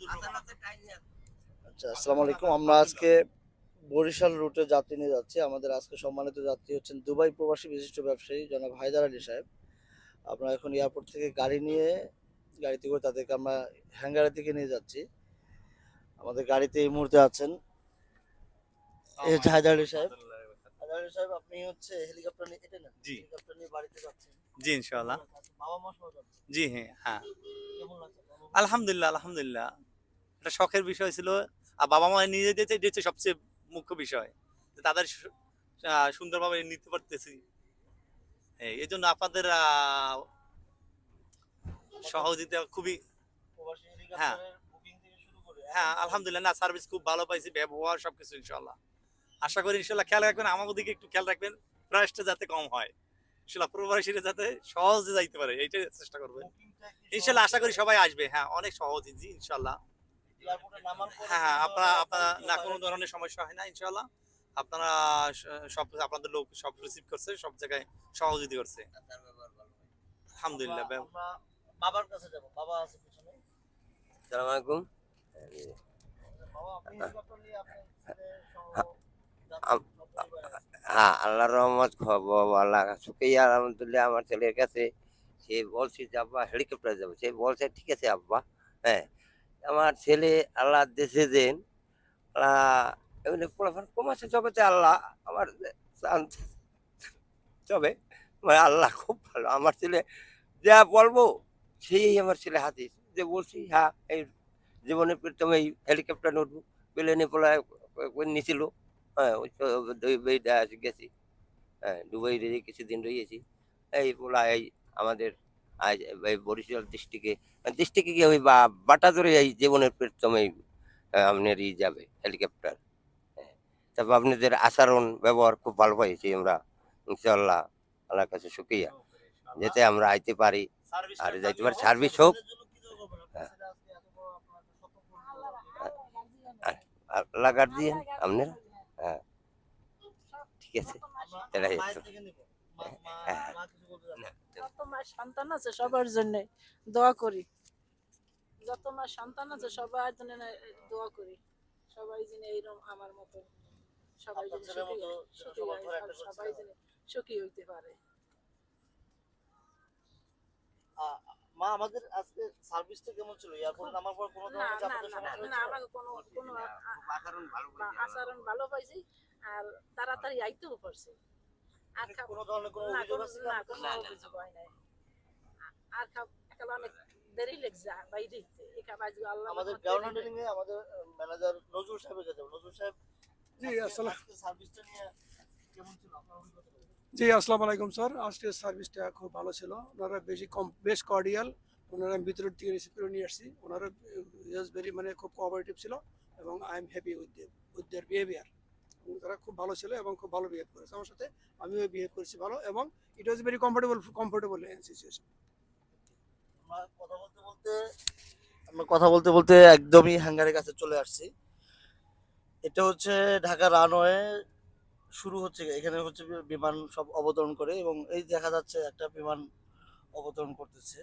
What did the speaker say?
আচ্ছা, আসসালামু আলাইকুম। আমরা আজকে বরিশাল রুটে যাত্রী নিয়ে যাচ্ছি। আমাদের আজকে সম্মানিত যাত্রী হচ্ছেন দুবাই প্রবাসী বিশিষ্ট ব্যবসায়ী জনাব হায়দার আলী সাহেব। আমরা এখন এয়ারপোর্ট থেকে গাড়ি নিয়ে গাড়িতে করে তাদেরকে আমরা হ্যাঙ্গারের দিকে নিয়ে যাচ্ছি। আমাদের গাড়িতে এই মুহূর্তে আছেন এই হচ্ছে হায়দার আলী সাহেব। হায়দার আলী সাহেব, আপনি হচ্ছে হেলিকপ্টার নিয়ে এটা না জি হেলিকপ্টার নিয়ে বাড়িতে যাচ্ছেন? জি ইনশাআল্লাহ। বাবা মা সহ যাচ্ছেন? জি হ্যাঁ হ্যাঁ কেমন লাগছে? আলহামদুলিল্লাহ আলহামদুলিল্লাহ। একটা শখের বিষয় ছিল। আর বাবা মা নিয়ে যেতে এটা হচ্ছে সবচেয়ে মুখ্য বিষয়, যে তাদের সুন্দরভাবে নিতে পারতেছি। এই জন্য আপনাদের সহযোগিতা খুবই। প্রবাসী হ্যাঁ হেলিকপ্টারের বুকিং থেকে শুরু করে হ্যাঁ আলহামদুলিল্লাহ, না সার্ভিস খুব ভালো পাইছি, ব্যবহার সবকিছু ইনশাআল্লাহ। আশা করি ইনশাআল্লাহ খেয়াল রাখবেন, আমার দিকে একটু খেয়াল রাখবেন, প্রাইসটা যাতে কম হয়, ইনশাআল্লাহ প্রবাসীরা যাতে সহজে যাইতে পারে এইটাই চেষ্টা করবেন। ইনশাআল্লাহ আশা করি সবাই আসবে। হ্যাঁ অনেক সহজ, জি ইনশাআল্লাহ। এয়ারপোর্টে নামার পরে হ্যাঁ হ্যাঁ আপনারা না কোনো ধরনের সমস্যা হয় না ইনশাআল্লাহ। আপনারা সব আপনাদের লোক সব রিসিভ করছে, সব জায়গায় সহযোগিতা করছে আলহামদুলিল্লাহ। আমরা বাবার কাছে যাব। বাবা আছে পিছনে। আসসালামু আলাইকুম। বাবা, আপনি হেলিকপ্টার নিয়ে আপনার ছেলে সহ আম- যাচ্ছেন সপরিবারে? হ্যাঁ, আল্লাহর রহমত, আল্লাহ শুকরিয়া আলহামদুলিল্লাহ। আমার ছেলের কাছে সে বলছে যে আব্বা হেলিকপ্টারে যাবো, সে বলছে ঠিক আছে আব্বা। হ্যাঁ, আমার ছেলে আল্লাহ দেশে দেন, আল্লাহ এমনি পোলাপান কম আছে জগতে, আল্লাহ আমার তবে মানে আল্লাহ খুব ভালো। আমার ছেলে যা বলবো সেই আমার ছেলে হাদিস যে বলছি হ্যাঁ এই জীবনে প্রথম এই হেলিকপ্টার উঠবো, প্লেনে পোলায় নিছিল। হ্যাঁ, ওই তো দুবাই গেছি। হ্যাঁ, দুবাই কিছুদিন রয়েছি। এই পোলা এই আমাদের আজ এই বরিশাল ডিস্ট্রিক্টে গিয়ে ওই বাটা ধরে এই জীবনের প্রথম এই আপনার যাবে হেলিকপ্টার। হ্যাঁ, তারপর আপনাদের আচরণ ব্যবহার খুব ভালো পাইছি আমরা ইনশাল্লাহ। আল্লাহর কাছে শুকরিয়া যাতে আমরা আইতে পারি আর যাইতে পারি, সার্ভিস হোক। ছেলের জন্য কি দোয়া করবেন? আপনার হ্যাঁ, ছেলে আজকে এত বড় আপনার স্বপ্ন পূরণ করলো। আল্লাহ গার্জিয়ান আপনারা। হ্যাঁ, ঠিক আছে, আমরা এটাই মায়ের তো। থেকে নিব। মা মা হ্যাঁ, মা কিছু বলতে না, যাচ্ছে। যত মায়ের সন্তান আছে সবার জন্য দোয়া করি। যত মায়ের সন্তান আছে সবার জন্য দোয়া করি। সবাই যেন এইরকম আমার মতো সবাই আপনার যেন ছেলের সুখী মতো সুখী সবার হয়, ঘরে একটা করে সবাই ছেলে যেন সুখী হইতে পারে। মা, আমাদের আজকে সার্ভিসটা কেমন ছিল? এয়ারপোর্টে নামার পর কোনো না ধরনের না যাতায়াতের না সমস্যা না, হয়েছিল? আমাকে কোনো কোনো আচরণ ভালো পাইছি, আচরণ ভালো পাইছি। আর তাড়াতাড়ি আইতেও পারছি। আর কোনো ধরনের কোনো না অভিযোগ কোনো আছে? না কোনো অভিযোগ হয় নাই। আর একাল অনেক দেরি লেগেছে বাইরে একা বাজু আল্লাহ আমাদের রহমতে গ্রাউন্ড দেরি হ্যান্ডলিং এ আমাদের ম্যানেজার নজরুল সাহেবের কাছে যাবো। নজরুল সাহেব, জি আসসালাম আজকে সার্ভিসটা নিয়ে কেমন ছিল আপনার অভিজ্ঞতা? জি আসসালামু আলাইকুম স্যার। আজকের সার্ভিসটা খুব ভালো ছিল। ওনারা বেশ কর্ডিয়াল। ওনারা ভিতরের থেকে রিসিভ করে নিয়ে আসছি। ওনারা ভেরি মানে খুব কোঅপারেটিভ ছিল এবং I am happy with their behaviour. তারা খুব ভালো ছিল এবং খুব ভালো বিহেভ করেছে আমার সাথে। আমিও বিহেভ করেছি ভালো এবং ইট ওয়াজ ভেরি কমফোর্টেবল সিচুয়েশন। আমরা কথা বলতে বলতে একদমই হ্যাঙ্গারের কাছে চলে আসছি। এটা হচ্ছে ঢাকা রানওয়ে শুরু হচ্ছে, এখানে হচ্ছে বিমান সব অবতরণ করে এবং এই দেখা যাচ্ছে একটা বিমান অবতরণ করতেছে।